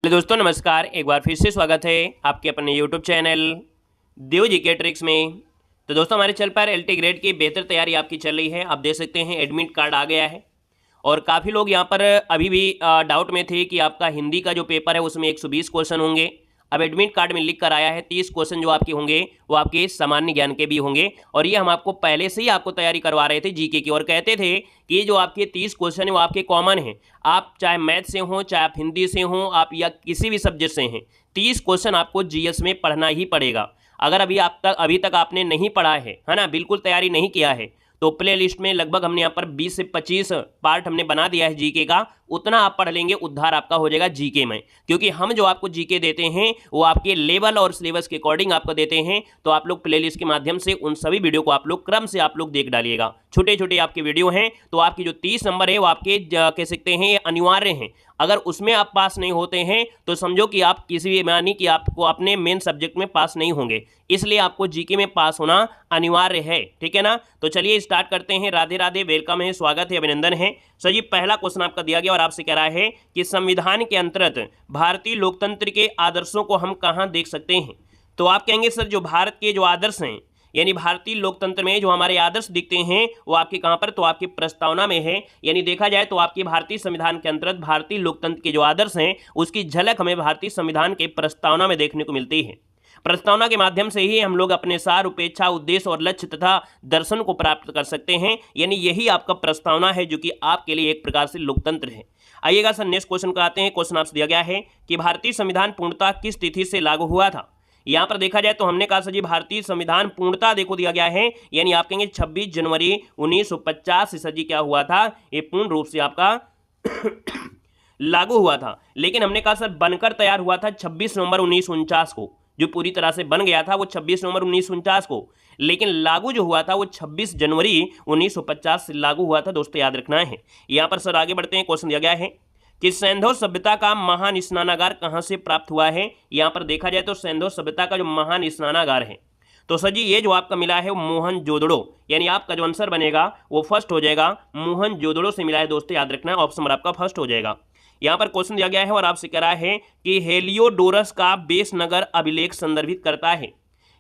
तो दोस्तों नमस्कार, एक बार फिर से स्वागत है आपके अपने यूट्यूब चैनल देव जी के ट्रिक्स में। तो दोस्तों हमारे चैनल पर एलटी ग्रेड की बेहतर तैयारी आपकी चल रही है। आप देख सकते हैं एडमिट कार्ड आ गया है और काफ़ी लोग यहाँ पर अभी भी डाउट में थे कि आपका हिंदी का जो पेपर है उसमें 120 क्वेश्चन होंगे। अब एडमिट कार्ड में लिख कर आया है 30 क्वेश्चन जो आपके होंगे वो आपके सामान्य ज्ञान के भी होंगे। और ये हम आपको पहले से ही आपको तैयारी करवा रहे थे जीके की, और कहते थे कि ये जो आपके 30 क्वेश्चन है वो आपके कॉमन हैं। आप चाहे मैथ से हों, चाहे आप हिंदी से हों, आप या किसी भी सब्जेक्ट से हैं, 30 क्वेश्चन आपको जीएस में पढ़ना ही पड़ेगा। अगर अभी तक आपने नहीं पढ़ा है ना, बिल्कुल तैयारी नहीं किया है, तो प्ले लिस्ट में लगभग हमने यहाँ पर 20 से 25 पार्ट हमने बना दिया है जीके का। उतना आप पढ़ लेंगे, उद्धार आपका हो जाएगा जीके में। क्योंकि हम जो आपको जीके देते हैं वो आपके लेवल और सिलेबस के अकॉर्डिंग आपको देते हैं। तो आप लोग प्ले लिस्ट के माध्यम से उन सभी वीडियो को आप लोग क्रम से आप लोग देख डालिएगा। छोटे छोटे आपके वीडियो हैं, तो आपकी जो 30 नंबर है वो आपके कह सकते हैं अनिवार्य हैं। अगर उसमें आप पास नहीं होते हैं तो समझो कि आप किसी भी मानी कि आपको अपने मेन सब्जेक्ट में पास नहीं होंगे, इसलिए आपको जीके में पास होना अनिवार्य है। ठीक है ना। तो चलिए स्टार्ट करते हैं। राधे राधे, वेलकम है, स्वागत है, अभिनंदन है। सर जी पहला क्वेश्चन आपका दिया गया और आपसे कह रहा है कि संविधान के अंतर्गत भारतीय लोकतंत्र के आदर्शों को हम कहाँ देख सकते हैं। तो आप कहेंगे सर जो भारत के जो आदर्श हैं, यानी भारतीय लोकतंत्र में जो हमारे आदर्श दिखते हैं वो आपके कहां पर, तो आपकी प्रस्तावना में है। यानी देखा जाए तो आपके भारतीय संविधान के अंतर्गत भारतीय लोकतंत्र के जो आदर्श हैं उसकी झलक हमें भारतीय संविधान के प्रस्तावना में देखने को मिलती है। प्रस्तावना के माध्यम से ही हम लोग अपने सार, उपेक्षा, उद्देश्य और लक्ष्य तथा दर्शन को प्राप्त कर सकते हैं। यानी यही आपका प्रस्तावना है जो कि आपके लिए एक प्रकार से लोकतंत्र है। आइएगा सर नेक्स्ट क्वेश्चन को आते हैं। क्वेश्चन आपसे दिया गया है कि भारतीय संविधान पूर्णतः किस तिथि से लागू हुआ था। यहाँ पर देखा जाए तो हमने कहा सर जी भारतीय संविधान पूर्णतः देखो दिया गया है, यानी आप कहेंगे 26 जनवरी 1950 से सर जी क्या हुआ था, ये पूर्ण रूप से आपका लागू हुआ था। लेकिन हमने कहा सर बनकर तैयार हुआ था 26 नवंबर 1949 को, जो पूरी तरह से बन गया था वो 26 नवंबर 1949 को, लेकिन लागू जो हुआ था वो 26 जनवरी 1950 से लागू हुआ था। दोस्तों याद रखना है। यहाँ पर सर आगे बढ़ते हैं। क्वेश्चन दिया गया है कि सैंधव सभ्यता का महान स्नानागार कहाँ से प्राप्त हुआ है। यहाँ पर देखा जाए तो सैंधव सभ्यता का जो महान स्नानागार है, तो सर जी ये जो आपका मिला है वो मोहनजोदड़ो, यानी आपका जो आंसर बनेगा वो फर्स्ट हो जाएगा, मोहनजोदड़ो से मिला है। दोस्तों याद रखना है, ऑप्शन नंबर आपका फर्स्ट हो जाएगा। यहाँ पर क्वेश्चन दिया गया है और आपसे कह रहा है कि हेलियोडोरस का बेस नगर अभिलेख संदर्भित करता है।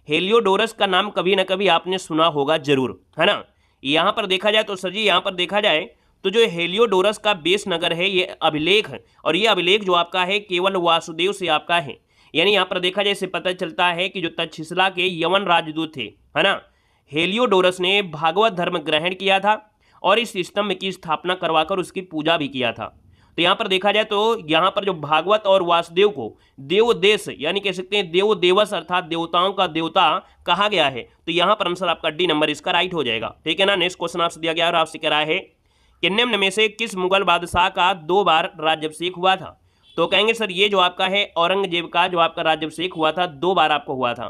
हेलियोडोरस का नाम कभी ना कभी आपने सुना होगा जरूर, है ना। यहाँ पर देखा जाए तो सर जी यहाँ पर देखा जाए तो जो हेलियोडोरस का बेस नगर है ये अभिलेख है, और ये अभिलेख जो आपका है केवल वासुदेव से आपका है। यानी यहाँ पर देखा जाए इससे पता चलता है कि जो तक्षशिला के यवन राजदूत थे, है ना, हेलियोडोरस ने भागवत धर्म ग्रहण किया था और इस स्तंभ की स्थापना करवाकर उसकी पूजा भी किया था। तो यहाँ पर देखा जाए तो यहाँ पर जो भागवत और वासुदेव को देव देश यानी कह सकते हैं देव देवस अर्थात देवताओं का देवता कहा गया है। तो यहाँ पर आंसर आपका डी नंबर इसका राइट हो जाएगा। ठीक है ना। नेक्स्ट क्वेश्चन आपसे दिया गया और आपसे कह रहा है कि निम्न में से किस मुगल बादशाह का 2 बार राज्याभिषेक हुआ था। तो कहेंगे सर ये जो आपका है औरंगजेब का जो आपका राज्याभिषेक हुआ था 2 बार आपको हुआ था।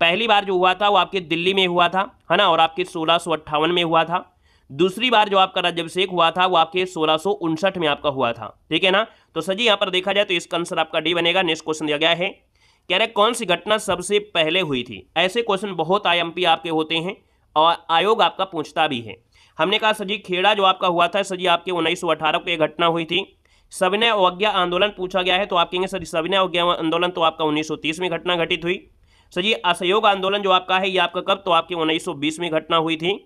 पहली बार जो हुआ था वो आपके दिल्ली में हुआ था, है ना, और आपके 1658 में हुआ था। दूसरी बार जो आपका राज्याभिषेक हुआ था वो आपके 1659 में आपका हुआ था। ठीक है ना। तो सर जी यहाँ पर देखा जाए तो इसका आंसर आपका डी बनेगा। नेक्स्ट क्वेश्चन दिया गया है, कह रहे कौन सी घटना सबसे पहले हुई थी। ऐसे क्वेश्चन बहुत आईएमपी आपके होते हैं और आयोग आपका पूछता भी है। हमने कहा सर जी खेड़ा जो आपका हुआ था सर जी आपके 1918 को एक घटना हुई थी। सविनय अवज्ञा आंदोलन पूछा गया है, तो आप कहेंगे सर सविनय अवज्ञा आंदोलन तो आपका 1930 में घटना घटित हुई। सर जी असहयोग आंदोलन जो आपका है ये आपका कब, तो आपके 1920 में घटना हुई थी।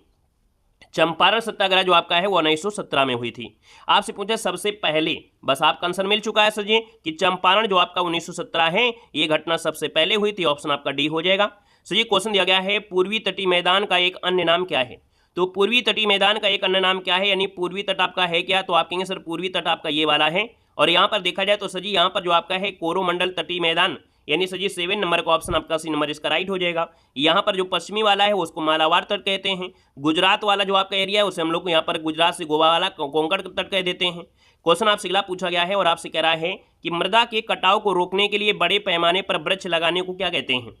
चंपारण सत्याग्रह जो आपका है वो 1917 में हुई थी। आपसे पूछा सबसे पहले, बस आपका आंसर मिल चुका है सर जी कि चंपारण जो आपका 1917 है ये घटना सबसे पहले हुई थी। ऑप्शन आपका डी हो जाएगा। सर जी क्वेश्चन दिया गया है पूर्वी तटीय मैदान का एक अन्य नाम क्या है। तो पूर्वी तटीय मैदान का एक अन्य नाम क्या है, यानी पूर्वी तट आपका है क्या, तो आप कहेंगे सर पूर्वी तट आपका ये वाला है। और यहाँ पर देखा जाए तो सर जी यहाँ पर जो आपका है कोरोमंडल तटीय मैदान, यानी सर जी 7 नंबर का ऑप्शन आपका सी नंबर इसका राइट हो जाएगा। यहाँ पर जो पश्चिमी वाला है उसको मालाबार तट कहते हैं। गुजरात वाला जो आपका एरिया है उसे हम लोग यहाँ पर गुजरात से गोवा वाला कोंकण तट कह देते हैं। क्वेश्चन आपसे अगला पूछा गया है और आपसे कह रहा है कि मृदा के कटाव को रोकने के लिए बड़े पैमाने पर वृक्ष लगाने को क्या कहते हैं।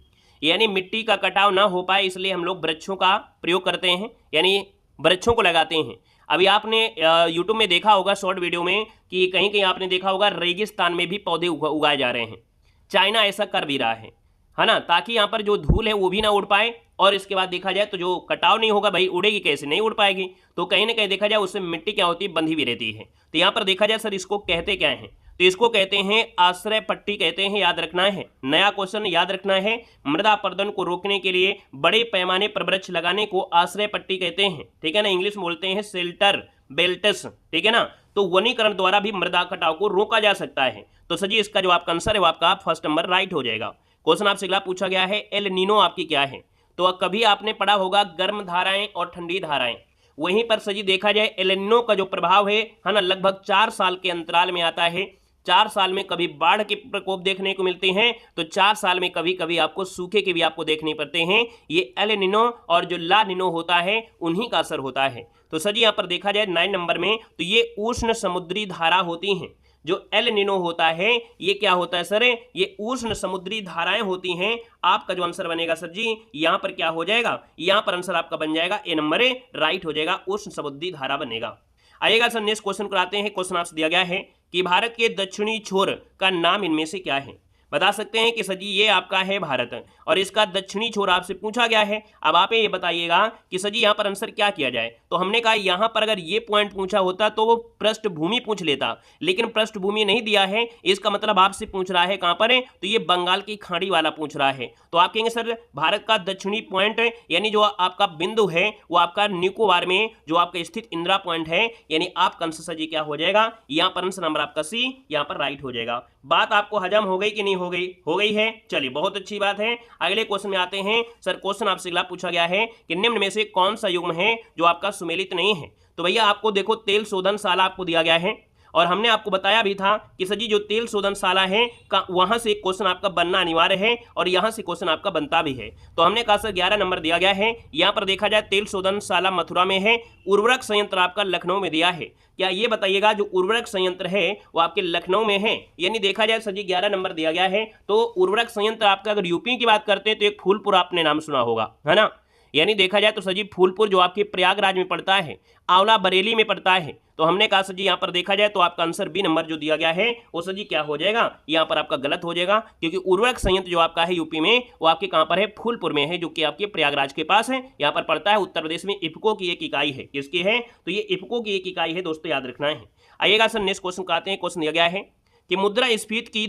यानी मिट्टी का कटाव ना हो पाए इसलिए हम लोग वृक्षों का प्रयोग करते हैं, यानी वृक्षों को लगाते हैं। अभी आपने यूट्यूब में देखा होगा शॉर्ट वीडियो में कि कहीं कहीं आपने देखा होगा रेगिस्तान में भी पौधे उगाए जा रहे हैं। चाइना ऐसा कर भी रहा है ना, ताकि यहाँ पर जो धूल है वो भी ना उड़ पाए, और इसके बाद देखा जाए तो जो कटाव नहीं होगा भाई, उड़ेगी कैसे, नहीं उड़ पाएगी। तो कहीं ना कहीं देखा जाए उससे मिट्टी क्या होती है, बंधी भी रहती है। तो यहाँ पर देखा जाए सर इसको कहते क्या हैं, तो इसको कहते हैं आश्रय पट्टी कहते हैं, याद रखना है। नया क्वेश्चन याद रखना है, मृदा अपरदन को रोकने के लिए बड़े पैमाने पर वृक्ष लगाने को आश्रय पट्टी कहते हैं, ठीक है ना। इंग्लिश में बोलते हैं शेल्टर बेल्ट्स, ठीक है ना। तो वनीकरण द्वारा भी मृदा कटाव को रोका जा सकता है। तो सर जी इसका जो आपका आंसर है वो आपका फर्स्ट नंबर राइट हो जाएगा। क्वेश्चन आपसे अगला पूछा गया है, एल नीनो आपकी क्या है। तो कभी आपने पढ़ा होगा गर्म धाराएं और ठंडी धाराएं, वहीं पर सजी देखा जाए एल नीनो का जो प्रभाव है ना, लगभग 4 साल के अंतराल में आता है। 4 साल में कभी बाढ़ के प्रकोप देखने को मिलते हैं, तो 4 साल में कभी कभी आपको सूखे के भी आपको देखने पड़ते हैं। ये एल नीनो और जो ला नीनो होता है उन्हीं का असर होता है। तो सर जी यहाँ पर देखा जाए 9 नंबर में, तो ये उष्ण समुद्री धारा होती हैं। जो एल नीनो होता है ये क्या होता है सर, ये उष्ण समुद्री धाराएं होती हैं। आपका जो आंसर बनेगा सर जी यहाँ पर क्या हो जाएगा, यहाँ पर आंसर आपका बन जाएगा ए नंबर राइट हो जाएगा, उष्ण समुद्री धारा बनेगा। आइएगा सर नेक्स्ट क्वेश्चन कराते हैं। क्वेश्चन आपसे दिया गया है कि भारत के दक्षिणी छोर का नाम इनमें से क्या है। बता सकते हैं कि सर जी ये आपका है भारत और इसका दक्षिणी छोर आपसे पूछा गया है। अब आप ये बताइएगा कि सर जी यहाँ पर आंसर क्या किया जाए। तो हमने कहा यहाँ पर अगर ये पॉइंट पूछा होता तो वो पृष्ठभूमि पूछ लेता, लेकिन पृष्ठभूमि नहीं दिया है, इसका मतलब आपसे पूछ रहा है कहाँ पर है, तो ये बंगाल की खाड़ी वाला पूछ रहा है। तो आप कहेंगे सर भारत का दक्षिणी पॉइंट यानी जो आपका बिंदु है वो आपका निकोबार में जो आपका स्थित इंदिरा पॉइंट है, यानी आपका आंसर सर जी क्या हो जाएगा, यहाँ पर आंसर नंबर आपका सी यहाँ पर राइट हो जाएगा। बात आपको हजम हो गई कि नहीं हो गई, हो गई है, चलिए बहुत अच्छी बात है। अगले क्वेश्चन में आते हैं। सर क्वेश्चन आपसे अगला पूछा गया है कि निम्न में से कौन सा युग्म है जो आपका सुमेलित नहीं है। तो भैया आपको देखो तेल शोधनशाला आपको दिया गया है और हमने आपको बताया भी था कि सर जी जो तेल शोधनशाला है वहां से एक क्वेश्चन आपका बनना अनिवार्य है और यहां से क्वेश्चन आपका बनता भी है। तो हमने कहा सर 11 नंबर दिया गया है। यहां पर देखा जाए तेल शोधनशाला मथुरा में है, उर्वरक संयंत्र आपका लखनऊ में दिया है। क्या ये बताइएगा जो उर्वरक संयंत्र है वो आपके लखनऊ में है, यानी देखा जाए सर जी 11 नंबर दिया गया है। तो उर्वरक संयंत्र आपका अगर यूपी की बात करते हैं तो एक फूलपुर आपने नाम सुना होगा, है ना। यानी देखा जाए तो सर जी फूलपुर जो आपके प्रयागराज में पड़ता है, आंवला बरेली में पड़ता है। तो हमने कहा सर जी यहाँ पर देखा जाए तो आपका आंसर बी नंबर जो दिया गया है वो सर जी क्या हो जाएगा, यहाँ पर आपका गलत हो जाएगा, क्योंकि उर्वरक संयंत्र जो आपका है यूपी में वो आपके कहाँ पर है, फूलपुर में है, जो कि आपके प्रयागराज के पास है, यहाँ पर पड़ता है। उत्तर प्रदेश में इफको की एक इकाई है, किसकी है, तो ये इफको की एक इकाई है दोस्तों, याद रखना है। आइएगा सर नेक्स्ट क्वेश्चन आते हैं। क्वेश्चन दिया गया है कि मुद्रास्फीति की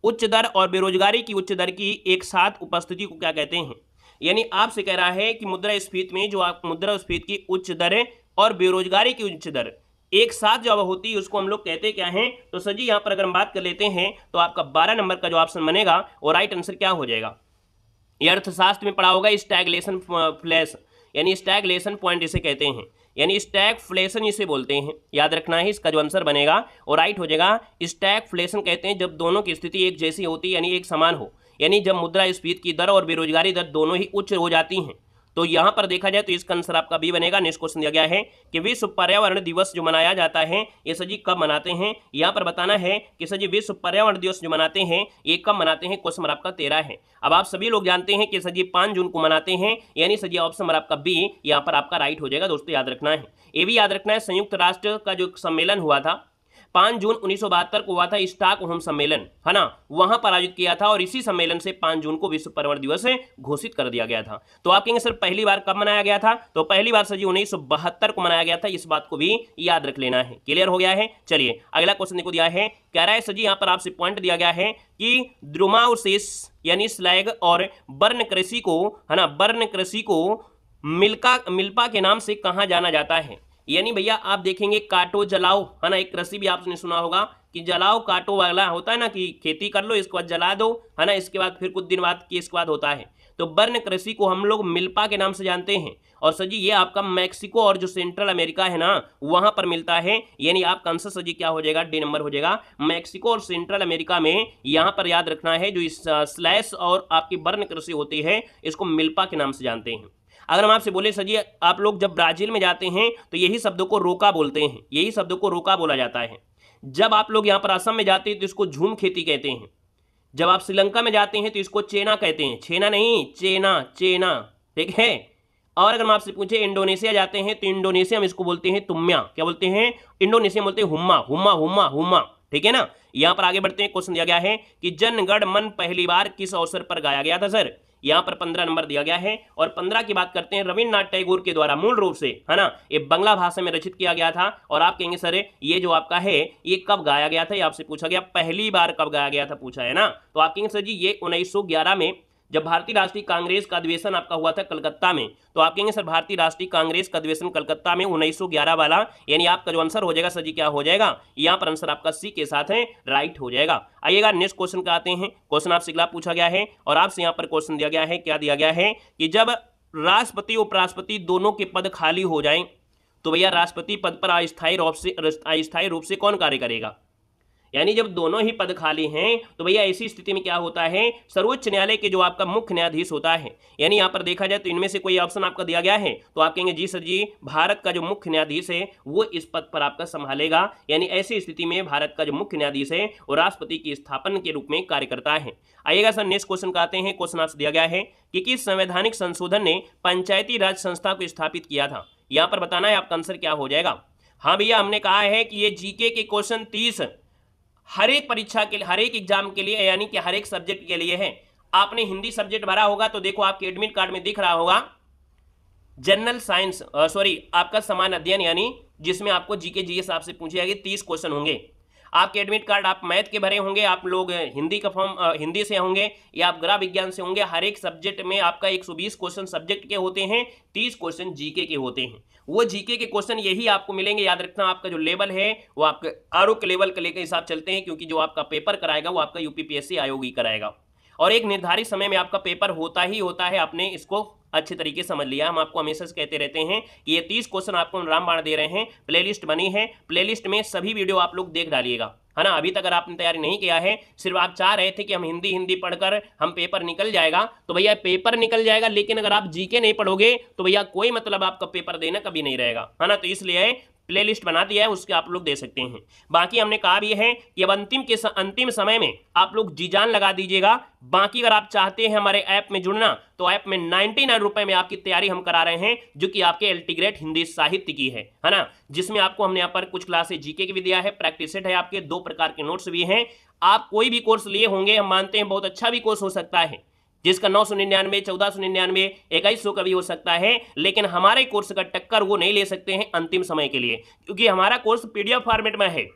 उच्च दर और बेरोजगारी की उच्च दर की एक साथ उपस्थिति को क्या कहते हैं। यानी आपसे कह रहा है कि मुद्रास्फीति में जो आप मुद्रास्फीति की उच्च दर और बेरोजगारी की उच्च दर एक साथ जब होती है उसको हम लोग कहते क्या हैं। तो सर जी यहाँ पर अगर हम बात कर लेते हैं तो आपका 12 नंबर का जो ऑप्शन बनेगा और राइट आंसर क्या हो जाएगा। ये अर्थशास्त्र में पढ़ा होगा स्टैगलेशन फ्लैश, यानी स्टैगलेशन पॉइंट इसे कहते हैं, यानी स्टैगफ्लेशन इसे बोलते हैं, याद रखना है। इसका जो आंसर बनेगा और राइट हो जाएगा स्टैगफ्लेशन कहते हैं जब दोनों की स्थिति एक जैसी होती है, यानी एक समान हो, यानी जब मुद्रास्फीति की दर और बेरोजगारी दर दोनों ही उच्च हो जाती हैं। तो यहाँ पर देखा जाए तो इसका आंसर आपका बी बनेगा। नेक्स्ट क्वेश्चन दिया गया है कि विश्व पर्यावरण दिवस जो मनाया जाता है ये सर जी कब मनाते हैं। यहाँ पर बताना है कि सर जी विश्व पर्यावरण दिवस जो मनाते हैं ये कब मनाते हैं। क्वेश्चन नंबर आपका 13 है। अब आप सभी लोग जानते हैं कि सर जी 5 जून को मनाते हैं, यानी सर जी ऑप्शन नंबर आपका बी यहाँ पर आपका राइट हो जाएगा दोस्तों, याद रखना है। ये भी याद रखना है संयुक्त राष्ट्र का जो सम्मेलन हुआ था 5 जून 1972 को हुआ था, स्टॉकहोम सम्मेलन, है ना, वहां पर आयोजित किया था और इसी सम्मेलन से 5 जून को विश्व पर्यावरण दिवस घोषित कर दिया गया था। तो आप कहेंगे सर पहली बार कब मनाया गया था, तो पहली बार सर जी 1972 को मनाया गया था, इस बात को भी याद रख लेना है। क्लियर हो गया है। चलिए अगला क्वेश्चन देखो दिया है, कह रहा है सर जी यहाँ पर आपसे पॉइंट दिया गया है कि द्रुमावशेष यानी स्लैग और बर्न कृषि को, है ना, बर्न कृषि को मिल्पा के नाम से कहाँ जाना जाता है। यानी भैया आप देखेंगे काटो जलाओ, है ना, एक कृषि भी आपने सुना होगा कि जलाओ काटो वाला होता है ना, कि खेती कर लो इसके बाद जला दो, है ना, इसके बाद फिर कुछ दिन बाद की इसके बाद होता है। तो बर्न कृषि को हम लोग मिल्पा के नाम से जानते हैं और सर जी ये आपका मैक्सिको और जो सेंट्रल अमेरिका है ना वहां पर मिलता है, यानी आपका आंसर सर जी क्या हो जाएगा, डी नंबर हो जाएगा। मैक्सिको और सेंट्रल अमेरिका में यहाँ पर याद रखना है जो इस स्लैश और आपकी बर्न कृषि होती है इसको मिल्पा के नाम से जानते हैं। अगर हम आपसे बोले सर जी आप लोग जब ब्राजील में जाते हैं तो यही शब्दों को रोका बोलते हैं, यही शब्दों को रोका बोला जाता है। जब आप लोग यहाँ पर असम में जाते हैं तो इसको झूम खेती कहते हैं। जब आप श्रीलंका में जाते हैं तो इसको चेना कहते हैं, छेना नहीं चेना, चेना, ठीक है। और अगर हम आपसे पूछे इंडोनेशिया जाते हैं तो इंडोनेशिया में इसको बोलते हैं तुम्या, क्या बोलते हैं, इंडोनेशिया में बोलते हैं हुम्मा, हुम्मा, हुम्मा, हुम्मा, ठीक है ना। यहाँ पर आगे बढ़ते हैं। क्वेश्चन दिया गया है कि जन गण मन पहली बार किस अवसर पर गाया गया था सर। यहाँ पर 15 नंबर दिया गया है। और 15 की बात करते हैं, रविन्द्रनाथ टैगोर के द्वारा मूल रूप से, है ना, ये बांग्ला भाषा में रचित किया गया था। और आप कहेंगे सर ये जो आपका है ये कब गाया गया था, ये आपसे पूछा गया, पहली बार कब गाया गया था पूछा है ना। तो आप कहेंगे सर जी ये 1911 में, जब भारतीय राष्ट्रीय कांग्रेस का अधिवेशन आपका हुआ था कलकत्ता में। तो आप कहेंगे सर भारतीय राष्ट्रीय कांग्रेस का अधिवेशन कलकत्ता में 1911 वाला, यानी आपका जो आंसर हो जाएगा सर जी क्या हो जाएगा, यहाँ पर आंसर आपका सी के साथ है, राइट हो जाएगा। आइएगा नेक्स्ट क्वेश्चन का आते हैं। क्वेश्चन आपसे अगला पूछा गया है और आपसे यहाँ पर क्वेश्चन दिया गया है, क्या दिया गया है कि जब राष्ट्रपति उपराष्ट्रपति दोनों के पद खाली हो जाएं तो भैया राष्ट्रपति पद पर अस्थायी रूप से कौन कार्य करेगा। यानी जब दोनों ही पद खाली हैं तो भैया ऐसी स्थिति में क्या होता है, सर्वोच्च न्यायालय के जो आपका मुख्य न्यायाधीश होता है, यानी यहाँ पर देखा जाए तो इनमें से कोई ऑप्शन आपका दिया गया है तो आप कहेंगे जी सर जी भारत का जो मुख्य न्यायाधीश है वो इस पद पर आपका संभालेगा। यानी ऐसी स्थिति में भारत का जो मुख्य न्यायाधीश है वो राष्ट्रपति की स्थापना के रूप में कार्य करता है। आइएगा सर नेक्स्ट क्वेश्चन का आते हैं। क्वेश्चन आपसे दिया गया है कि किस संवैधानिक संशोधन ने पंचायती राज संस्था को स्थापित किया था। यहाँ पर बताना है आपका आंसर क्या हो जाएगा। हाँ भैया हमने कहा है कि ये जीके के क्वेश्चन 30 हर एक परीक्षा के लिए, हर एक एग्जाम के लिए, यानी कि हर एक सब्जेक्ट के लिए है। आपने हिंदी सब्जेक्ट भरा होगा तो देखो आपके एडमिट कार्ड में दिख रहा होगा जनरल साइंस, आपका समान अध्ययन, यानी जिसमें आपको जीके जीएस आपसे पूछे जाएंगे 30 क्वेश्चन होंगे। आपके एडमिट कार्ड आप मैथ के भरे होंगे, आप लोग हिंदी का फॉर्म हिंदी से होंगे या आप ग्रह विज्ञान से होंगे। हर एक सब्जेक्ट में आपका 120 क्वेश्चन सब्जेक्ट के होते हैं, 30 क्वेश्चन जीके के होते हैं। वो जीके के क्वेश्चन यही आपको मिलेंगे। याद रखना आपका जो लेवल है वो आपके आरोप के लेवल के लेकर हिसाब चलते हैं, क्योंकि जो आपका पेपर कराएगा वो आपका यूपीपीएससी आयोग ही कराएगा और एक निर्धारित समय में आपका पेपर होता ही होता है। आपने इसको अच्छे तरीके से समझ लिया। हम आपको हमेशा से कहते रहते हैं कि ये 30 क्वेश्चन आपको रामबाण दे रहे हैं। प्लेलिस्ट बनी है, प्लेलिस्ट में सभी वीडियो आप लोग देख डालिएगा, है ना। अभी तक अगर आपने तैयारी नहीं किया है, सिर्फ आप चाह रहे थे कि हम हिंदी पढ़कर हम पेपर निकल जाएगा, तो भैया पेपर निकल जाएगा, लेकिन अगर आप जीके नहीं पढ़ोगे तो भैया कोई मतलब आपका पेपर देना कभी नहीं रहेगा, है ना। तो इसलिए प्लेलिस्ट बना दिया है, उसके आप लोग दे सकते हैं। बाकी हमने कहा भी है कि अब अंतिम समय में आप लोग जी जान लगा दीजिएगा। बाकी अगर आप चाहते हैं हमारे ऐप में जुड़ना तो ऐप में 99 रुपए में आपकी तैयारी हम करा रहे हैं, जो कि आपके एल्टीग्रेड हिंदी साहित्य की है ना, जिसमें आपको हमने यहाँ पर कुछ क्लासेस जीके की भी दिया है, प्रैक्टिस सेट है, आपके 2 प्रकार के नोट्स भी हैं। आप कोई भी कोर्स लिए होंगे, हम मानते हैं बहुत अच्छा भी कोर्स हो सकता है, जिसका 999, 1499, 2100 का भी हो सकता है, लेकिन हमारे कोर्स का टक्कर वो नहीं ले सकते हैं अंतिम समय के लिए, क्योंकि हमारा कोर्स पीडीएफ फॉर्मेट में है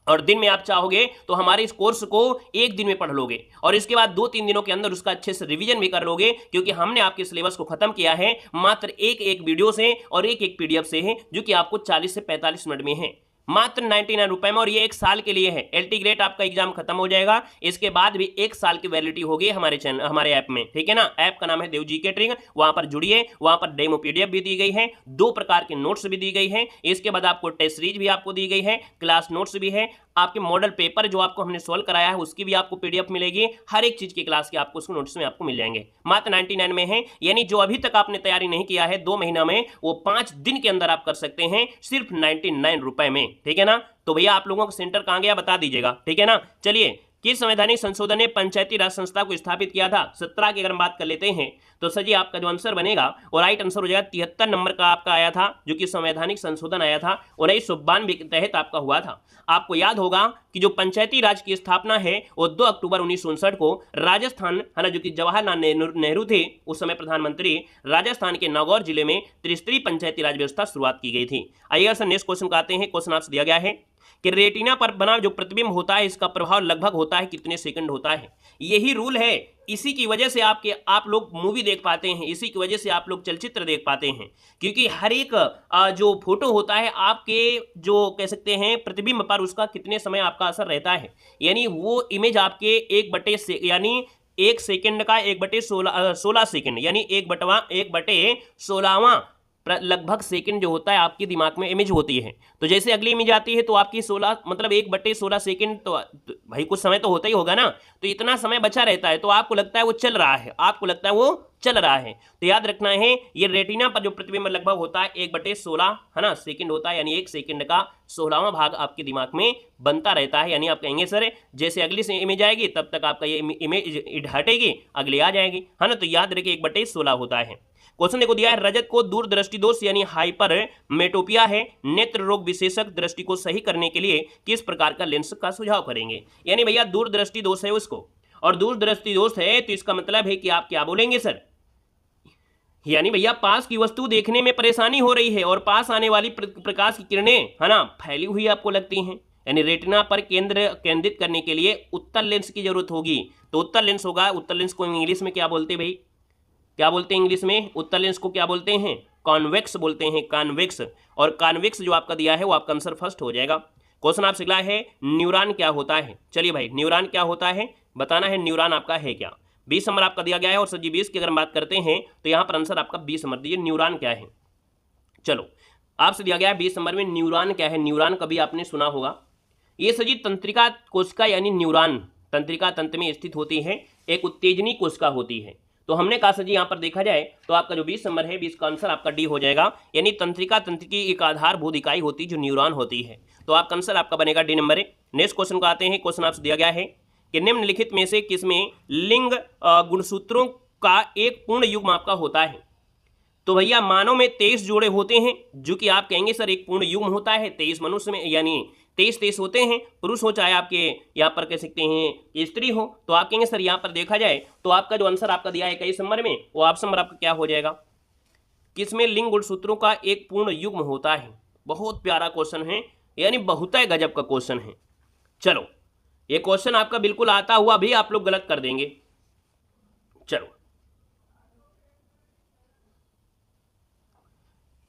और दिन में आप चाहोगे तो हमारे इस कोर्स को एक दिन में पढ़ लोगे और इसके बाद 2-3 दिनों के अंदर उसका अच्छे से रिवीजन भी कर लोगे, क्योंकि हमने आपके सिलेबस को खत्म किया है मात्र एक वीडियो से और एक पीडीएफ से है, जो कि आपको 40 से 45 मिनट में है, मात्र 99 रुपए में। और ये 1 साल के लिए है। एल्टीग्रेड आपका एग्जाम खत्म हो जाएगा, इसके बाद भी 1 साल की वैलिडिटी होगी हमारे चैनल, हमारे ऐप में, ठीक है ना। ऐप का नाम है देव जीके ट्रिक, वहां पर जुड़िए, वहां पर डेमो पीडीएफ भी दी गई है, 2 प्रकार के नोट्स भी दी गई है, इसके बाद आपको टेस्ट सीरीज भी आपको दी गई है, क्लास नोट्स भी है, आपके मॉडल पेपर जो आपको हमने सोल्व कराया है उसकी भी आपको पीडीएफ मिलेगी, हर एक चीज की क्लास की आपको उसको नोट्स में आपको मिल जाएंगे, मात्र 99 में है। यानी जो अभी तक आपने तैयारी नहीं किया है 2 महीना में, वो 5 दिन के अंदर आप कर सकते हैं सिर्फ 99 रुपए में, ठीक है ना। तो भैया आप लोगों को सेंटर कहां गया बता दीजिएगा, ठीक है ना। चलिए, किस संवैधानिक संशोधन ने पंचायती राज संस्था को स्थापित किया था। 17 की अगर हम बात कर लेते हैं तो सर जी आपका जो आंसर बनेगा वो राइट आंसर हो जाएगा 73 नंबर का आपका आया था, जो कि संवैधानिक संशोधन आया था 1992 के तहत आपका हुआ था। आपको याद होगा कि जो पंचायती राज की स्थापना है वो 2 अक्टूबर 1959 को राजस्थान, है ना, जो कि जवाहरलाल नेहरू थे उस समय प्रधानमंत्री, राजस्थान के नागौर जिले में त्रिस्तरीय पंचायती राज व्यवस्था शुरुआत की गई थी। आइए सर नेक्स्ट क्वेश्चन का आते हैं। क्वेश्चन आपसे दिया गया है कि रेटिना पर बना जो प्रतिबिंब होता है इसका प्रभाव लगभग होता है कितने सेकंड होता है। यही रूल है, इसी की वजह से आप लोग मूवी देख पाते हैं, इसी की वजह से आप लोग चलचित्र देख पाते हैं, क्योंकि हर एक जो फोटो होता है आपके जो कह सकते हैं प्रतिबिंब पर उसका कितने समय आपका असर रहता है। यानी वो इमेज आपके 1 सेकंड का 1/16 सेकंड, यानी 1/16वां लगभग सेकंड जो होता है आपके दिमाग में इमेज होती है। तो जैसे अगली इमेज आती है तो आपकी 16 मतलब 1/16 सेकंड, तो भाई कुछ समय तो होता ही होगा ना, तो इतना समय बचा रहता है, तो आपको लगता है वो चल रहा है, आपको लगता है वो चल रहा है। तो याद रखना है ये रेटिना पर जो प्रतिबिंब लगभग होता है 1/16, है ना, सेकंड होता है, यानी 1 सेकंड का 16वां भाग आपके दिमाग में बनता रहता है। यानी आप कहेंगे सर जैसे अगली से इमेज आएगी तब तक आपका ये इमेज हटेगी, अगली आ जाएगी, है ना। तो याद रखिए 1/16 होता है। क्वेश्चन देखो दिया है, रजत को दूरदृष्टि दोष यानी हाइपर मेटोपिया है, नेत्र रोग विशेषज्ञ दृष्टि को सही करने के लिए किस प्रकार का लेंस का सुझाव करेंगे। यानी भैया दूरदृष्टि दोष है उसको, और दूर दृष्टि दोष है तो इसका मतलब है कि आप क्या बोलेंगे सर, यानी भैया पास की वस्तु देखने में परेशानी हो रही है और पास आने वाली प्रकाश की किरणें है ना फैली हुई आपको लगती हैं, यानी रेटिना पर केंद्रित करने के लिए उत्तल लेंस की जरूरत होगी। तो उत्तल लेंस होगा, उत्तल लेंस को इंग्लिश में क्या बोलते हैं भाई, क्या बोलते हैं इंग्लिश में, उत्तल लेंस को क्या बोलते हैं, कॉन्वेक्स बोलते हैं, कॉन्वेक्स। और कॉन्वेक्स जो आपका दिया है वो आपका आंसर फर्स्ट हो जाएगा। क्वेश्चन आपसे अगला है, न्यूरॉन क्या होता है। चलिए भाई न्यूरॉन क्या होता है बताना है, न्यूरॉन आपका है क्या। 20 नंबर आपका दिया गया है और सर जी 20 की अगर हम बात करते हैं तो यहाँ पर आंसर आपका 20 नंबर दीजिए, न्यूरॉन क्या है। चलो आपसे दिया गया है 20 नंबर में न्यूरॉन क्या है। न्यूरॉन कभी आपने सुना होगा, ये सर जी तंत्रिका कोशिका यानी न्यूरॉन तंत्रिका तंत्र में स्थित होती है, एक उत्तेजनी कोशिका होती है। तो हमने कहा सर जी यहाँ पर देखा जाए तो आपका जो 20 नंबर है 20 का आंसर आपका डी हो जाएगा, यानी तंत्रिका तंत्र की एक आधारभूत इकाई होती है जो न्यूरॉन होती है। तो आपका आंसर आपका बनेगा डी नंबर है। नेक्स्ट क्वेश्चन को आते हैं, क्वेश्चन आपसे दिया गया है कि निम्नलिखित में से किसमें लिंग गुणसूत्रों का एक पूर्ण युग्म आपका होता है। तो भैया मानव में 23 जोड़े होते हैं, जो कि आप कहेंगे सर एक पूर्ण युग्म होता है 23 मनुष्य में, यानी 23 होते हैं, पुरुष हो चाहे आपके यहाँ पर कह सकते हैं स्त्री हो। तो आप कहेंगे सर यहाँ पर देखा जाए तो आपका जो आंसर आपका दिया है 21 नंबर में वो ऑप्शन नंबर आपका क्या हो जाएगा, किसमें लिंग गुणसूत्रों का एक पूर्ण युग्म होता है। बहुत प्यारा क्वेश्चन है, यानी बहुत ही गजब का क्वेश्चन है। चलो ये क्वेश्चन आपका बिल्कुल आता हुआ भी आप लोग गलत कर देंगे।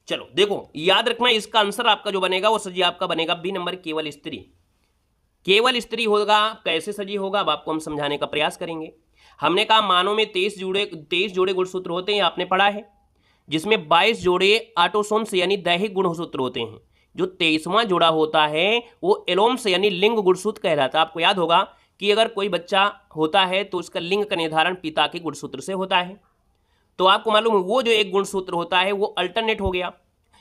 चलो देखो याद रखना, इसका आंसर आपका जो बनेगा वो सजी आपका बनेगा बी नंबर, केवल स्त्री। केवल स्त्री होगा, कैसे सजी होगा अब आपको हम समझाने का प्रयास करेंगे। हमने कहा मानव में 23 जोड़े गुणसूत्र होते हैं, आपने पढ़ा है, जिसमें 22 जोड़े ऑटोसोम्स यानी दैहिक गुणसूत्र होते हैं। जो 23वां जोड़ा होता है वो एलोम्स यानी लिंग गुणसूत्र कहलाता है। आपको याद होगा कि अगर कोई बच्चा होता है तो उसका लिंग का निर्धारण पिता के गुणसूत्र से होता है। तो आपको मालूम है वो जो एक गुणसूत्र होता है वो अल्टरनेट हो गया,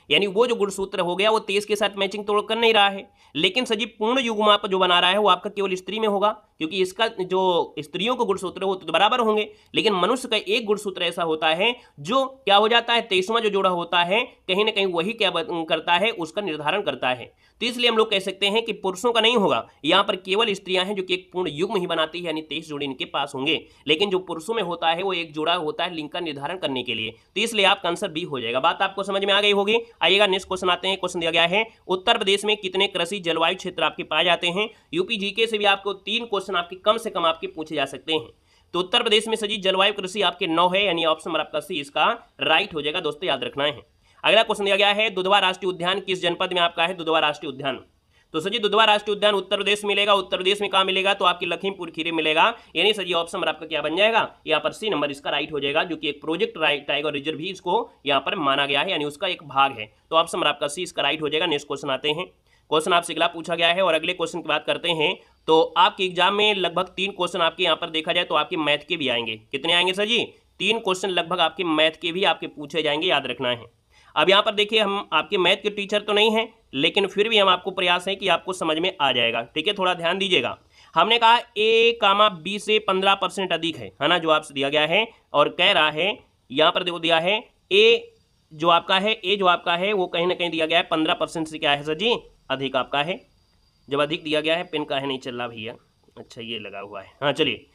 यानी वो जो गुणसूत्र हो गया वो 23 के साथ मैचिंग तोड़ कर नहीं रहा है। लेकिन सजीव पूर्ण युग्म आप जो बना रहा है वो आपका केवल स्त्री में होगा, क्योंकि इसका जो स्त्रियों को गुणसूत्र हो तो बराबर होंगे, लेकिन मनुष्य का एक गुणसूत्र ऐसा होता है जो क्या हो जाता है 23वां जो जोड़ा होता है कहीं ना कहीं वही क्या करता है, उसका निर्धारण करता है। तो इसलिए हम लोग कह सकते हैं कि पुरुषों का नहीं होगा, यहाँ पर केवल स्त्रियां हैं जो कि एक पूर्ण युग्म ही बनाती है, यानी 23 जोड़े इनके पास होंगे। लेकिन जो पुरुषों में होता है वो एक जोड़ा होता है लिंग का निर्धारण करने के लिए। तो इसलिए आपका आंसर बी हो जाएगा। बात आपको समझ में आ गई होगी। आइएगा नेक्स्ट क्वेश्चन आते हैं। क्वेश्चन दिया गया है उत्तर प्रदेश में कितने कृषि जलवायु क्षेत्र आपके पाए जाते हैं। यूपी जीके से भी आपको 3 क्वेश्चन आपके कम से कम आपके पूछे जा सकते हैं। तो उत्तर प्रदेश में सजी जलवायु कृषि आपके 9 है, यानी ऑप्शन नंबर आपका सी इसका राइट हो जाएगा। दोस्तों याद रखना है। अगला क्वेश्चन दिया गया है दुधवा राष्ट्रीय उद्यान किस जनपद में आपका है। दुधवा राष्ट्रीय उद्यान, तो सजी दुधवा राष्ट्रीय उद्यान उत्तर प्रदेश मिलेगा। उत्तर प्रदेश में कहाँ मिलेगा, तो आपकी लखीमपुर खीरी मिलेगा, यानी सजी ऑप्शन नंबर आपका क्या बन जाएगा, यहाँ पर सी नंबर इसका राइट हो जाएगा, जो कि एक प्रोजेक्ट टाइगर रिजर्व भी इसको यहाँ पर माना गया है, यानी उसका एक भाग है। तो ऑप्शन नंबर आपका सी इसका राइट हो जाएगा। नेक्स्ट क्वेश्चन आते हैं। क्वेश्चन आपसे अगला पूछा गया है और अगले क्वेश्चन की बात करते हैं। तो आपके एग्जाम में लगभग 3 क्वेश्चन आपके यहाँ पर देखा जाए तो आपके मैथ के भी आएंगे। कितने आएंगे सर जी, 3 क्वेश्चन लगभग आपके मैथ के भी आपके पूछे जाएंगे, याद रखना है। अब यहाँ पर देखिए हम आपके मैथ के टीचर तो नहीं हैं, लेकिन फिर भी हम आपको प्रयास है कि आपको समझ में आ जाएगा। ठीक है, थोड़ा ध्यान दीजिएगा। हमने कहा a, b से 15% अधिक है ना, जो आपसे दिया गया है और कह रहा है यहाँ पर देखो दिया है a जो आपका है वो कहीं ना कहीं दिया गया है 15% से क्या है सर जी, अधिक आपका है। जब अधिक दिया गया है पेन का है नहीं चल रहा भैया, अच्छा ये लगा हुआ है। हाँ चलिए,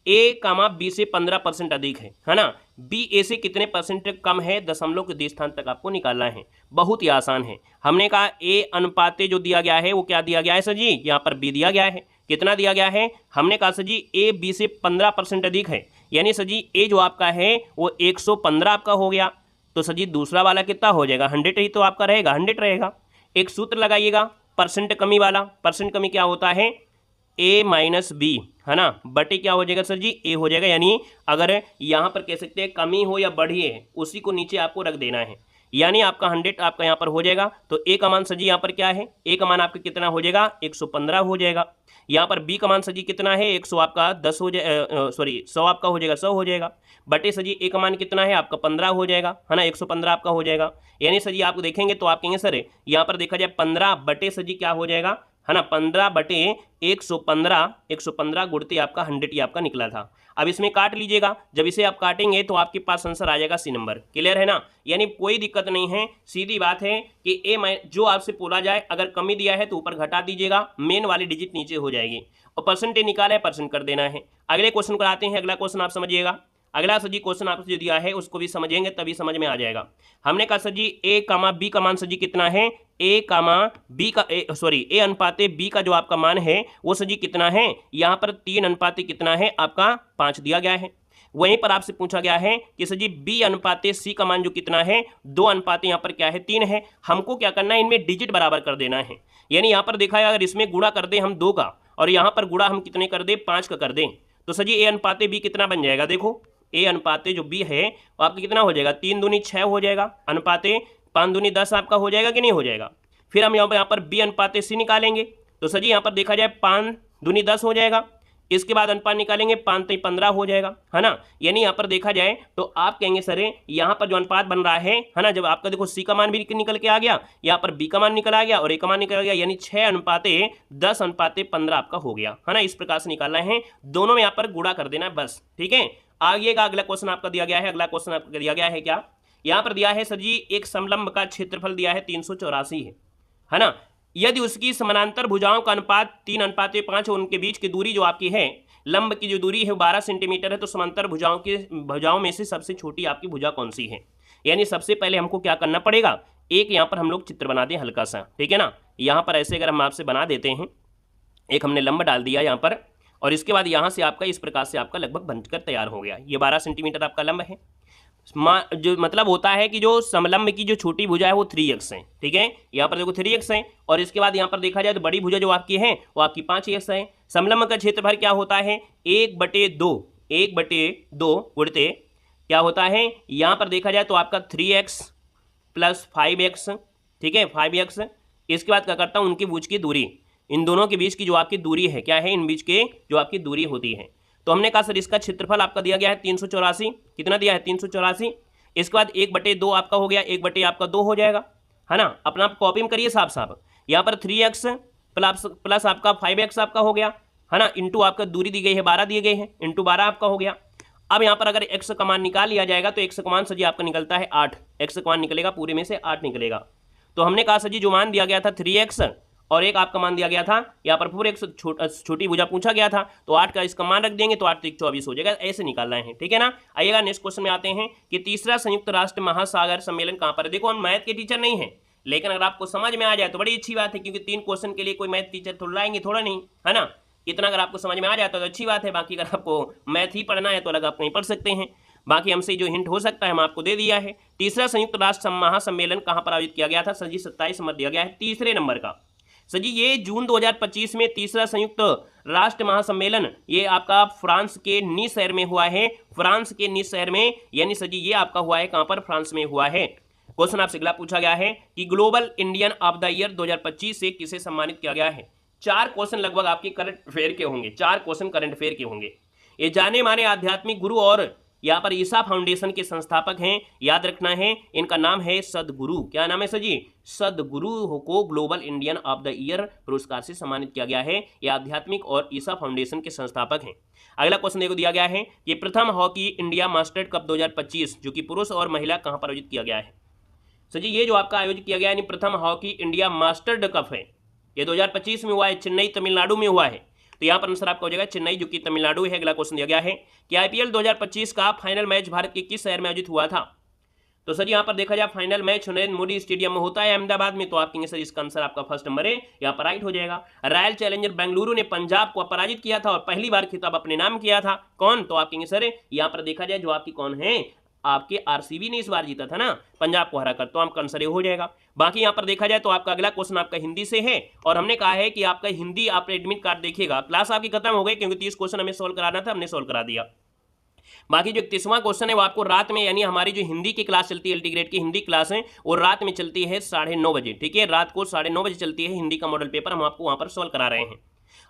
a, b से 15% अधिक है ना, b a से कितने परसेंट कम है, दशमलव के 2 स्थान तक आपको निकालना है। बहुत ही आसान है। हमने कहा a अनुपाते जो दिया गया है वो क्या दिया गया है सर जी, यहाँ पर b दिया गया है। कितना दिया गया है, हमने कहा सर जी a b से 15% अधिक है, यानी सर जी a जो आपका है वो 115 आपका हो गया। तो सर जी दूसरा वाला कितना हो जाएगा, 100 ही तो आपका रहेगा, 100 रहेगा। एक सूत्र लगाइएगा परसेंट कमी वाला, परसेंट कमी क्या होता है a माइनस बी है ना, बटे क्या हो जाएगा सर जी, a हो जाएगा। यानी अगर यहाँ पर कह सकते हैं कमी हो या बढ़ी है उसी को नीचे आपको रख देना है, यानी आपका 100 आपका यहाँ पर हो जाएगा। तो a का मान सर जी यहाँ पर क्या है, a का मान आपका कितना हो जाएगा, 115 हो जाएगा। यहाँ पर b का मान सर जी कितना है, 100 आपका 10 हो जाएगा, सॉरी 100 आपका हो जाएगा, 100 हो जाएगा। बटे सर जी a का मान कितना है आपका 15 हो जाएगा, है ना, 115 आपका हो जाएगा। यानी सर जी आप देखेंगे तो आप कहेंगे सर यहाँ पर देखा जाए 15 बटे सर जी क्या हो जाएगा, है ना, 15 बटे 115 गुणते आपका 100 ही आपका निकला था। अब इसमें काट लीजिएगा, जब इसे आप काटेंगे तो आपके पास आंसर आ जाएगा सी नंबर। क्लियर है ना, यानी कोई दिक्कत नहीं है, सीधी बात है कि जो आपसे बोला जाए अगर कमी दिया है तो ऊपर घटा दीजिएगा, मेन वाली डिजिट नीचे हो जाएगी। और परसेंटेज निकाला है, परसेंट कर देना है। अगले क्वेश्चन को आते हैं। अगला क्वेश्चन आप समझिएगा। अगला सर जी क्वेश्चन आपको जो दिया है उसको भी समझेंगे तभी समझ में आ जाएगा। हमने कहा सर जी ए कामा बी का मान सर जी कितना है, ए अनुपाते बी का जो आपका मान है वो सर जी कितना है, यहाँ पर 3 अनुपाते कितना है आपका 5 दिया गया है। वहीं पर आपसे पूछा गया है कि सर जी बी अनुपाते सी का मान जो कितना है 2 अनुपाते यहाँ पर क्या है 3 है। हमको क्या करना है, इनमें डिजिट बराबर कर देना है। यानी यहाँ पर देखा है अगर इसमें गुणा कर दें हम 2 का और यहाँ पर गुणा हम कितने कर दें 5 का कर दें तो सर जी ए अनुपाते बी कितना बन जाएगा। देखो ए अनुपाते जो बी है वो आपका कितना हो जाएगा, 3 दूनी 6 हो जाएगा, अनुपाते 5 दूनी 10 आपका हो जाएगा कि नहीं हो जाएगा। फिर हम यहाँ पर बी अनुपाते सी निकालेंगे तो सर जी यहाँ पर देखा जाए 5 दूनी 10 हो जाएगा। इसके बाद अनुपात निकालेंगे 5 3 15 हो जाएगा, है ना। यानी यहाँ पर देखा जाए तो आप कहेंगे सर यहाँ पर जो अनुपात बन रहा है ना, जब आपका देखो सी का मान भी निकल के आ गया, यहाँ पर बी का मान निकल आ गया और ए का मान निकल गया, यानी 6 अनुपाते 10 अनुपाते 15 आपका हो गया, है ना। इस प्रकार से निकालना है, दोनों में यहाँ पर गुणा कर देना है बस, ठीक है। आगे का अगला क्वेश्चन आपका दिया गया है। अगला क्वेश्चन आपका दिया गया है क्या, यहाँ पर दिया है सर जी एक समलंब का क्षेत्रफल दिया है 384 है ना। यदि उसकी समानांतर भुजाओं का अनुपात 3 अनुपात 5 उनके बीच की दूरी जो आपकी है, लंब की जो दूरी है 12 सेंटीमीटर है, तो समांतर भुजाओं में से सबसे छोटी आपकी भुजा कौन सी है। यानी सबसे पहले हमको क्या करना पड़ेगा, एक यहाँ पर हम लोग चित्र बना दें हल्का सा, ठीक है ना। यहाँ पर ऐसे अगर हम आपसे बना देते हैं, एक हमने लंब डाल दिया यहाँ पर और इसके बाद यहाँ से आपका इस प्रकार से आपका लगभग बनकर तैयार हो गया। ये 12 सेंटीमीटर आपका लंब है। जो मतलब होता है कि जो समलंब की जो छोटी भुजा है वो 3x है, ठीक है। यहाँ पर देखो 3x है और इसके बाद यहाँ पर देखा जाए तो बड़ी भुजा जो आपकी है वो आपकी 5x है। समलंब का क्षेत्रफल क्या होता है 1/2 उड़ते क्या होता है, यहाँ पर देखा जाए तो आपका 3x + 5x, ठीक है 5x। इसके बाद क्या करता हूँ, उनकी भुज की दूरी, इन दोनों के बीच की जो आपकी दूरी है क्या है, इन बीच के जो आपकी दूरी होती है। तो हमने कहा सर इसका क्षेत्रफल आपका दिया गया है 384, कितना दिया है 384। इसके बाद 1/2 आपका हो गया, 1/2 आपका 2 हो जाएगा, है ना। अपना आप कॉपी में करिए साफ साफ। यहाँ पर 3x प्लस आपका 5x आपका हो गया, है ना, इंटू आपका दूरी दी गई है 12 दिए गए हैं, इंटू 12 आपका हो गया। अब यहाँ पर अगर x का मान निकाल लिया जाएगा तो x का मान सर जी आपका निकलता है 8, x का मान निकलेगा पूरे में से 8 निकलेगा। तो हमने कहा सर जी जो मान दिया गया था 3x और एक आपका मान दिया गया था यहाँ पर पूरे एक छोटी भुजा पूछा गया था, तो 8 का इसका मान रख देंगे तो 8 3 24 हो जाएगा। ऐसे निकालना है, ठीक है ना। आइएगा नेक्स्ट क्वेश्चन में आते हैं कि तीसरा संयुक्त राष्ट्र महासागर सम्मेलन कहाँ पर है। देखो हम मैथ के टीचर नहीं है, लेकिन अगर आपको समझ में आ जाए तो बड़ी अच्छी बात है, क्योंकि 3 क्वेश्चन के लिए कोई मैथ टीचर थोड़ा लाएंगे, थोड़ा नहीं, है ना। इतना अगर आपको समझ में आ जाता है तो अच्छी बात है। बाकी अगर आपको मैथ ही पढ़ना है तो अलग आप कहीं पढ़ सकते हैं। बाकी हमसे जो हिंट हो सकता है हम आपको दे दिया है। तीसरा संयुक्त राष्ट्र महासम्मेलन कहाँ पर आयोजित किया गया था सर जी, 27 नंबर दिया गया है, तीसरे नंबर का। सर जी ये जून 2025 में तीसरा संयुक्त राष्ट्र महासम्मेलन ये आपका फ्रांस के नीस शहर में हुआ है, फ्रांस के नीस शहर में, यानी सर जी ये आपका हुआ है कहाँ पर, फ्रांस में हुआ है। क्वेश्चन आपसे अगला पूछा गया है कि global Indian of the year 2025 से किसे सम्मानित किया गया है। 4 क्वेश्चन लगभग आपके करंट अफेयर के होंगे, 4 क्वेश्चन करंट अफेयर के होंगे। ये जाने माने आध्यात्मिक गुरु और यहाँ पर ईसा फाउंडेशन के संस्थापक हैं, याद रखना है इनका नाम है सदगुरु। क्या नाम है सर जी, सदगुरु को global Indian of the year पुरस्कार से सम्मानित किया गया है। ये आध्यात्मिक और ईसा फाउंडेशन के संस्थापक हैं। अगला क्वेश्चन देखो दिया गया है कि प्रथम हॉकी इंडिया मास्टर्स कप 2025 जो कि पुरुष और महिला कहाँ पर आयोजित किया गया है। सर जी ये जो आपका आयोजित किया गया है प्रथम हॉकी इंडिया मास्टर्ड कप है, ये 2025 में हुआ है, चेन्नई तमिलनाडु में हुआ है। तो यहाँ पर आंसर आपका हो जाएगा चेन्नई जो कि तमिलनाडु है। अगला क्वेश्चन दिया गया है कि आईपीएल 2025 का फाइनल मैच भारत के किस शहर में आयोजित हुआ था। तो सर यहाँ पर देखा जाए final match Narendra Modi stadium में होता है अहमदाबाद में, तो आप कहेंगे सर इसका आंसर आपका फर्स्ट नंबर है, यहाँ पर राइट हो जाएगा। रॉयल चैलेंजर बेंगलुरु ने पंजाब को पराजित किया था और पहली बार खिताब अपने नाम किया था, कौन, तो आप कहेंगे सर यहाँ पर देखा जाए जो आपकी कौन है, आपके आरसीबी ने इस बार जीता था ना पंजाब को हराकर, तो आपका आंसर हो जाएगा। बाकी यहाँ पर देखा जाए तो आपका अगला क्वेश्चन आपका हिंदी से है और हमने कहा है कि आपका हिंदी आप एडमिट कार्ड देखिएगा। क्लास आपकी खत्म हो गई क्योंकि 30 क्वेश्चन हमें सोल्व कराना था, हमने सोल्व करा दिया। बाकी जो 31वां क्वेश्चन है वो आपको रात में, यानी हमारी जो हिंदी की क्लास चलती है एलटी ग्रेड की हिंदी क्लास है वो रात में चलती है 9:30 बजे, ठीक है, रात को 9:30 बजे चलती है हिंदी का मॉडल पेपर, हम आपको वहां पर सोल्व करा रहे हैं।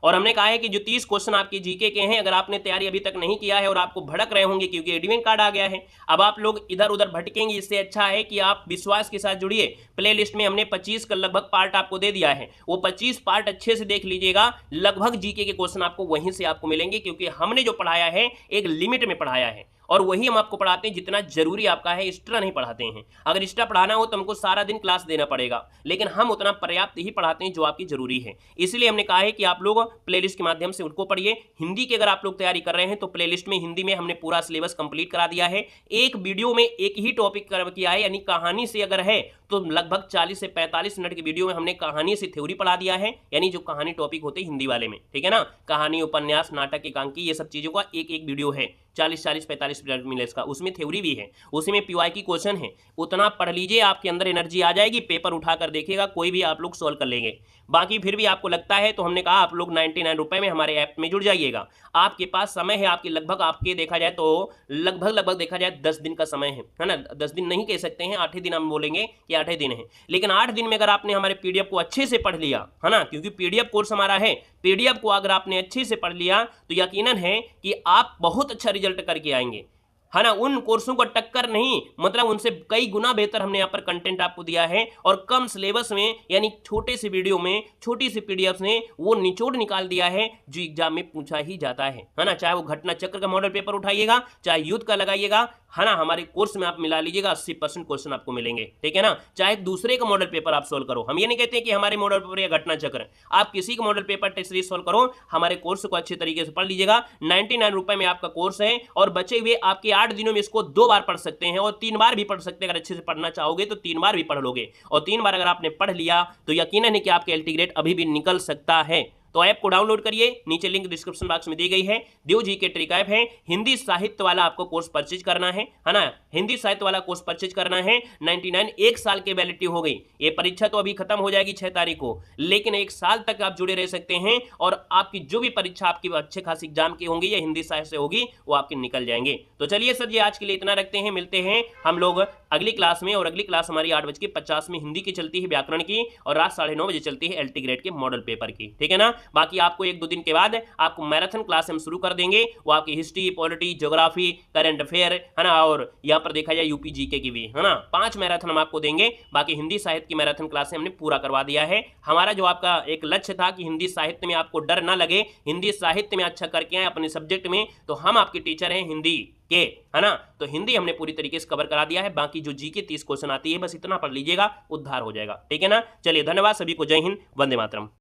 और हमने कहा है कि जो 30 क्वेश्चन आपके जीके के हैं, अगर आपने तैयारी अभी तक नहीं किया है और आपको भड़क रहे होंगे क्योंकि एडमिट कार्ड आ गया है, अब आप लोग इधर उधर भटकेंगे, इससे अच्छा है कि आप विश्वास के साथ जुड़िए। प्लेलिस्ट में हमने 25 का लगभग पार्ट आपको दे दिया है, वो 25 पार्ट अच्छे से देख लीजिएगा। लगभग जीके के क्वेश्चन आपको वहीं से आपको मिलेंगे, क्योंकि हमने जो पढ़ाया है एक लिमिट में पढ़ाया है और वही हम आपको पढ़ाते हैं जितना जरूरी आपका है, एक्स्ट्रा नहीं पढ़ाते हैं। अगर एक्स्ट्रा पढ़ाना हो तो हमको सारा दिन क्लास देना पड़ेगा, लेकिन हम उतना पर्याप्त ही पढ़ाते हैं जो आपकी जरूरी है। इसलिए हमने कहा है कि आप लोग प्लेलिस्ट के माध्यम से उनको पढ़िए। हिंदी की अगर आप लोग तैयारी कर रहे हैं तो प्लेलिस्ट में हिंदी में हमने पूरा सिलेबस कंप्लीट करा दिया है। एक वीडियो में एक ही टॉपिक किया है, यानी कहानी से अगर है तो लगभग 40 से 45 मिनट की वीडियो में हमने कहानी से थ्योरी पढ़ा दिया है, यानी जो कहानी टॉपिक होते हैं हिंदी वाले में, ठीक है ना। कहानी, उपन्यास, नाटक, एकांकी, ये सब चीजों का एक एक वीडियो है, 40-45 मिनट का, उसमें थ्योरी भी है, उसमें पीवाईक्यू क्वेश्चन है। उतना पढ़ लीजिए, आपके अंदर एनर्जी आ जाएगी, पेपर उठाकर देखिएगा, कोई भी आप लोग सॉल्व कर लेंगे। बाकी फिर भी आपको लगता है तो हमने कहा आप लोग 99 रुपए में हमारे ऐप में जुड़ जाइएगा। आपके पास समय है, आपके लगभग, आपके देखा जाए तो लगभग देखा जाए 10 दिन का समय है ना। 10 दिन नहीं कह सकते हैं, 8 ही दिन हम बोलेंगे कि 8 ही दिन है, लेकिन 8 दिन में अगर आपने हमारे पीडीएफ को अच्छे से पढ़ लिया है ना, क्योंकि पीडीएफ कोर्स हमारा है, पीडीएफ को अगर आपने अच्छे से पढ़ लिया तो यकीनन है कि आप बहुत अच्छा रिजल्ट करके आएंगे, है ना। उन कोर्सों को टक्कर नहीं, मतलब उनसे कई गुना बेहतर हमने यहाँ पर कंटेंट आपको दिया है, और कम सिलेबस में, यानी छोटे से वीडियो में, छोटी सी पीडीएफ ने वो निचोड़ निकाल दिया है जो एग्जाम में पूछा ही जाता है ना। चाहे वो घटना चक्र का मॉडल पेपर उठाइएगा, चाहे युद्ध का लगाइएगा, है ना, हमारे कोर्स में आप मिला लीजिएगा, 80% क्वेश्चन आपको मिलेंगे, ठीक है ना। चाहे दूसरे का मॉडल पेपर आप सोल्व करो, हम ये नहीं कहते कि हमारे मॉडल पेपर या घटना चक्र, आप किसी का model paper test series solve करो, हमारे कोर्स को अच्छे तरीके से पढ़ लीजिएगा। 99 रुपए में आपका कोर्स है, और बचे हुए आपके 8 दिनों में इसको 2 बार पढ़ सकते हैं, और 3 बार भी पढ़ सकते हैं। अगर अच्छे से पढ़ना चाहोगे तो 3 बार भी पढ़ लोगे, और 3 बार अगर आपने पढ़ लिया तो यकीनन है कि आपके एलटी ग्रेड अभी भी निकल सकता है। तो ऐप को डाउनलोड करिए, नीचे लिंक डिस्क्रिप्शन बॉक्स में दी गई है। देव जी के ट्रिक ऐप है, हिंदी साहित्य वाला आपको कोर्स परचेज करना है ना। हिंदी साहित्य वाला कोर्स परचेज करना है, 99 एक साल की वैलिडिटी हो गई। ये परीक्षा तो अभी खत्म हो जाएगी 6 तारीख को, लेकिन 1 साल तक आप जुड़े रह सकते हैं, और आपकी जो भी परीक्षा आपकी अच्छे खास एग्जाम की होंगी या हिंदी साहित्य से होगी वो आपके निकल जाएंगे। तो चलिए सर जी, आज के लिए इतना रखते हैं, मिलते हैं हम लोग अगली क्लास में। और अगली क्लास हमारी 8:50 में हिंदी की चलती है, व्याकरण की, और रात 9:30 बजे चलती है एलटी ग्रेड के मॉडल पेपर की, ठीक है ना। बाकी आपको 1-2 दिन के बाद आपको मैराथन क्लास हम शुरू कर देंगे, वो आपकी history, polity, geography, current affair, है ना, और यहाँ पर देखा जाए यूपी जीके की भी, है ना। 5 मैराथन हम आपको देंगे। बाकी हिंदी साहित्य की मैराथन क्लास हमने पूरा करवा दिया है। हमारा जो आपका एक लक्ष्य था कि हिंदी साहित्य में आपको डर ना लगे, हिंदी साहित्य में अच्छा करके आए अपने सब्जेक्ट में, तो हम आपके टीचर हैं हिंदी के, है ना। तो हिंदी हमने पूरी तरीके से कवर करा दिया है। बाकी जो जीके 30 क्वेश्चन आती है, बस इतना पढ़ लीजिएगा, उद्धार हो जाएगा, ठीक है ना। चलिए, धन्यवाद सभी को, जय हिंद, वंदे मातरम।